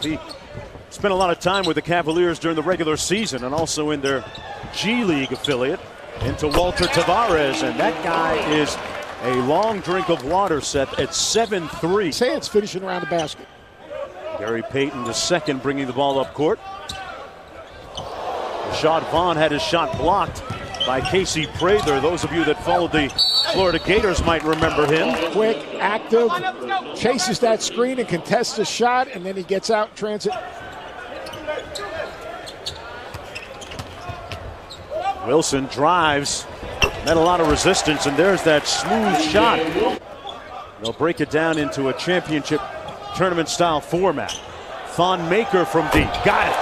He spent a lot of time with the Cavaliers during the regular season and also in their G League affiliate. Into Walter Tavares, and that guy is a long drink of water, Seth, at 7'3". His hands finishing around the basket. Gary Payton, the second, bringing the ball up court. Rashad Vaughn had his shot blocked by Casey Prather. Those of you that followed the Florida Gators might remember him. Quick, active, chases that screen and contests a shot, and then he gets out in transit. Wilson drives, met a lot of resistance, and there's that smooth shot. They'll break it down into a championship tournament-style format. Thon Maker from deep, got it.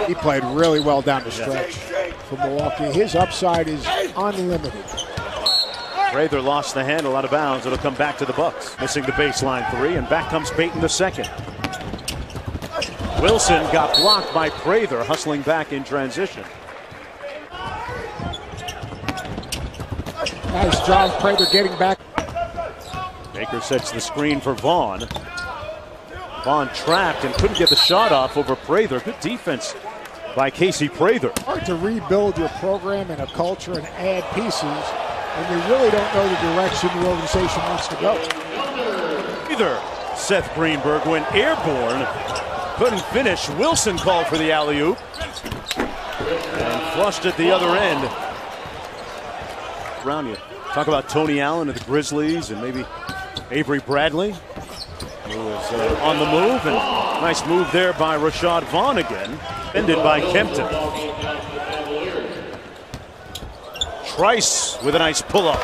He played really well down the stretch for Milwaukee. His upside is unlimited. Prather lost the handle out of bounds. It'll come back to the Bucks. Missing the baseline three, and back comes Payton the second. Wilson got blocked by Prather, hustling back in transition. Nice job, Prather getting back. Baker sets the screen for Vaughn. Vaughn trapped and couldn't get the shot off over Prather. Good defense by Casey Prather. Hard to rebuild your program and a culture and add pieces when you really don't know the direction the organization wants to go. Either Seth Greenberg went airborne. Couldn't finish. Wilson called for the alley-oop and flushed at the other end. Around you. Talk about Tony Allen of the Grizzlies and maybe Avery Bradley, who was on the move, and nice move there by Rashad Vaughn again. Ended by Kempton. Trice with a nice pull-up.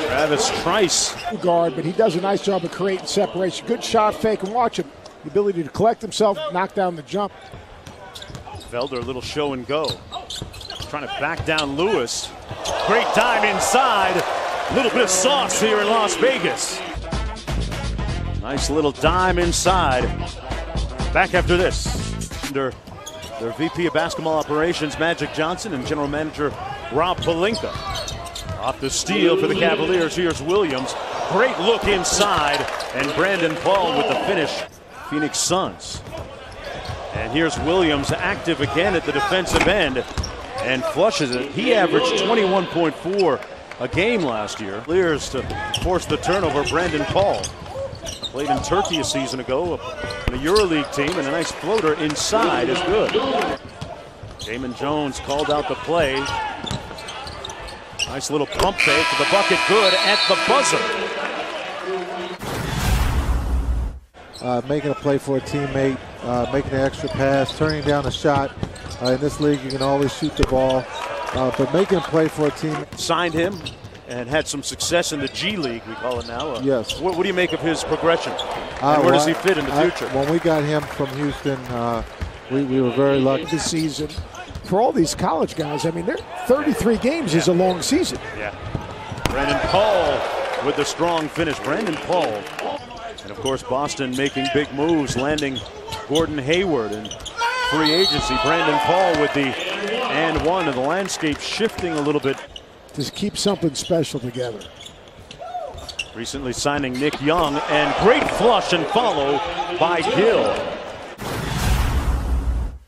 Travis Trice. Guard, but he does a nice job of creating separation. Good shot fake, and watch him. The ability to collect himself, knock down the jump. Felder, a little show and go. Trying to back down Lewis. Great time inside. A little bit of sauce here in Las Vegas. Nice little dime inside. Back after this. Under their VP of Basketball Operations, Magic Johnson, and General Manager Rob Pelinka. Off the steal for the Cavaliers. Here's Williams. Great look inside. And Brandon Paul with the finish. Phoenix Suns. And here's Williams active again at the defensive end and flushes it. He averaged 21.4 a game last year. Clears to force the turnover. Brandon Paul played in Turkey a season ago in a EuroLeague team, and a nice floater inside is good. Damon Jones called out the play. Nice little pump fake to the bucket, good at the buzzer. Making a play for a teammate, making an extra pass, turning down a shot. In this league, you can always shoot the ball, but making a play for a team. Signed him and had some success in the G League, we call it now. Yes. What do you make of his progression? And where does he fit in the future? When we got him from Houston, we were very lucky. This season, for all these college guys, I mean, 33 games is a long season. Yeah. Brandon Paul with the strong finish. Brandon Paul. And of course, Boston making big moves, landing Gordon Hayward in free agency. Brandon Paul with the and one, and the landscape shifting a little bit. Just keep something special together. Recently signing Nick Young, and great flush and follow by Gill.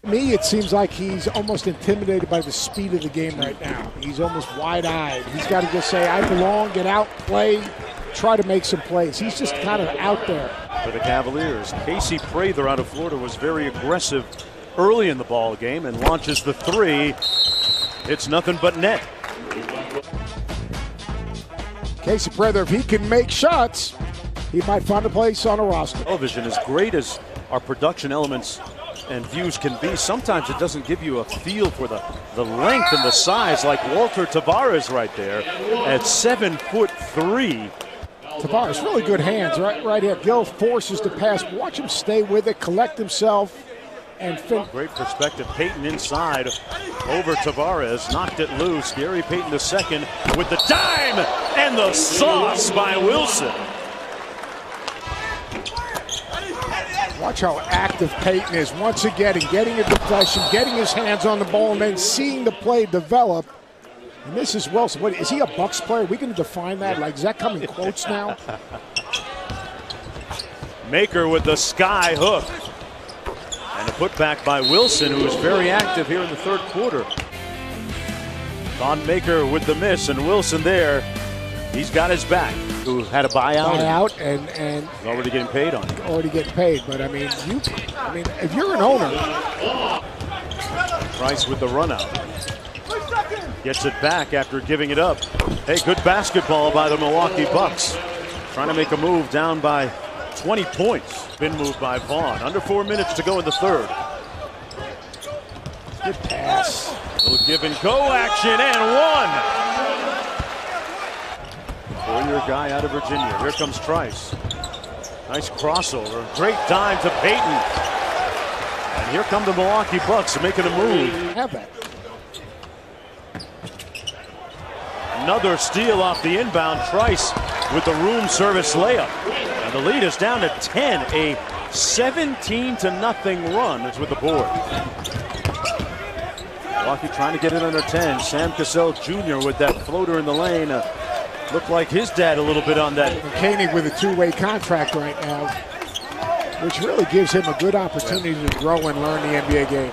To me, it seems like he's almost intimidated by the speed of the game right now. He's almost wide-eyed. He's got to just say, I belong, get out, play, try to make some plays. He's just kind of out there. For the Cavaliers, Casey Prather out of Florida was very aggressive early in the ball game and launches the three. It's nothing but net. Casey Prather, if he can make shots, he might find a place on a roster. Television, as great as our production elements and views can be, sometimes it doesn't give you a feel for the length and the size, like Walter Tavares right there at 7'3". Tavares, really good hands right here. Gill forces the pass. Watch him stay with it, collect himself, and finish. Great perspective. Payton inside over Tavares, knocked it loose. Gary Payton the second with the dime and the sauce by Wilson. Watch how active Payton is once again in getting a deflection, getting his hands on the ball, and then seeing the play develop. And this is Wilson. What, is he a Bucks player? Are we going to define that? Like, does that come in quotes now? Maker with the sky hook. And a putback by Wilson, who was very active here in the third quarter. Don Maker with the miss, and Wilson there. He's got his back. Who had a buyout and he's already getting paid on it. Already getting paid, but I mean, if you're an owner. Price with the run out. Gets it back after giving it up. Hey, good basketball by the Milwaukee Bucks. Trying to make a move down by 20 points. Been moved by Vaughn. Under 4 minutes to go in the third. Good pass. Little give and go action, and one. Four-year guy out of Virginia. Here comes Trice. Nice crossover. Great dime to Payton. And here come the Milwaukee Bucks making a move. Have that. Another steal off the inbound. Trice with the room service layup. And the lead is down to 10. A 17-0 run is with the board. Milwaukee trying to get it under 10. Sam Cassell Jr. with that floater in the lane. Looked like his dad a little bit on that. Koenig with a two-way contract right now, which really gives him a good opportunity to grow and learn the NBA game.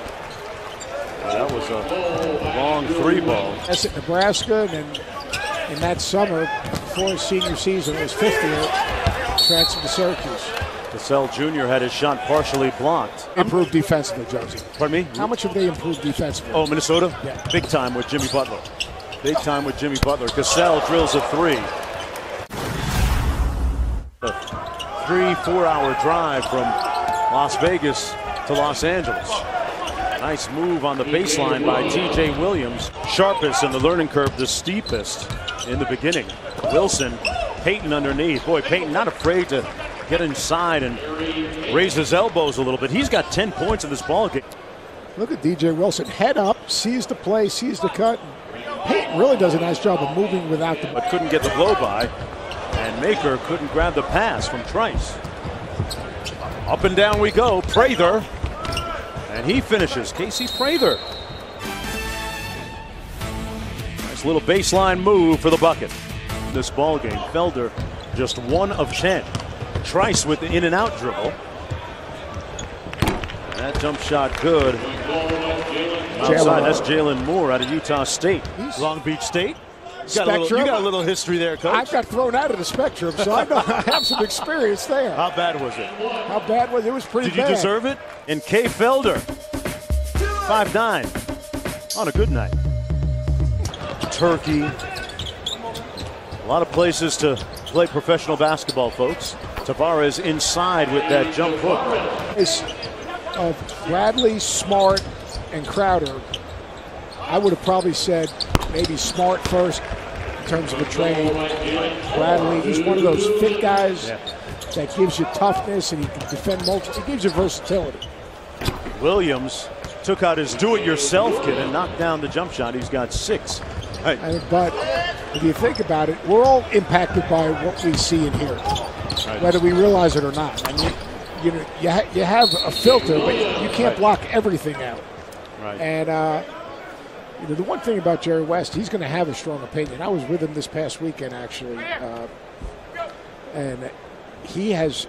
That was a long three ball. That's at Nebraska, and then in that summer, before his senior season, it was 50th, transferred to Syracuse. Cassell Jr. had his shot partially blocked. Improved defensively, Josie. Pardon me? How much have they improved defensively? Oh, Minnesota? Yeah. Big time with Jimmy Butler. Big time with Jimmy Butler. Cassell drills a three. A 3-4 hour drive from Las Vegas to Los Angeles. Nice move on the baseline by T.J. Williams. Sharpest in the learning curve, the steepest in the beginning. Wilson, Payton underneath. Boy, Payton not afraid to get inside and raise his elbows a little bit. He's got 10 points in this ball game. Look at DJ Wilson, head up, sees the play, sees the cut. Payton really does a nice job of moving without the... But couldn't get the blow by, and Maker couldn't grab the pass from Trice. Up and down we go, Prather, and he finishes. Casey Prather. Nice little baseline move for the bucket. This ball game, Felder just 1 of 10. Trice with the in-and-out dribble. And that jump shot good. Outside, that's Jalen Moore out of Utah State. Long Beach State. You got a little history there, Coach. I got thrown out of the Spectrum, so I have some experience there. How bad was it? How bad was it? It was pretty bad. Did you deserve it? And Kay Felder, 5'9", on a good night. Turkey. A lot of places to play professional basketball, folks. Tavares inside with that jump hook. It's Bradley, Smart, and Crowder. I would have probably said maybe Smart first in terms of a trade. Bradley, he's one of those fit guys that gives you toughness and he can defend multiple. He gives you versatility. Williams took out his do-it-yourself kit and knocked down the jump shot. He's got 6. Right. But if you think about it, we're all impacted by what we see and hear, whether we realize it or not. I mean, you have a filter, but you can't block everything out. Right. And the one thing about Jerry West, he's going to have a strong opinion. I was with him this past weekend, actually, and he has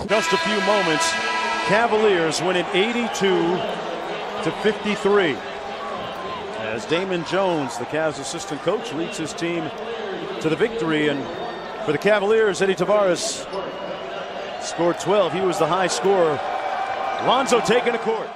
just a few moments. Cavaliers win it 82-53. As Damon Jones, the Cavs assistant coach, leads his team to the victory. And for the Cavaliers, Eddie Tavares scored 12. He was the high scorer. Lonzo taking the court.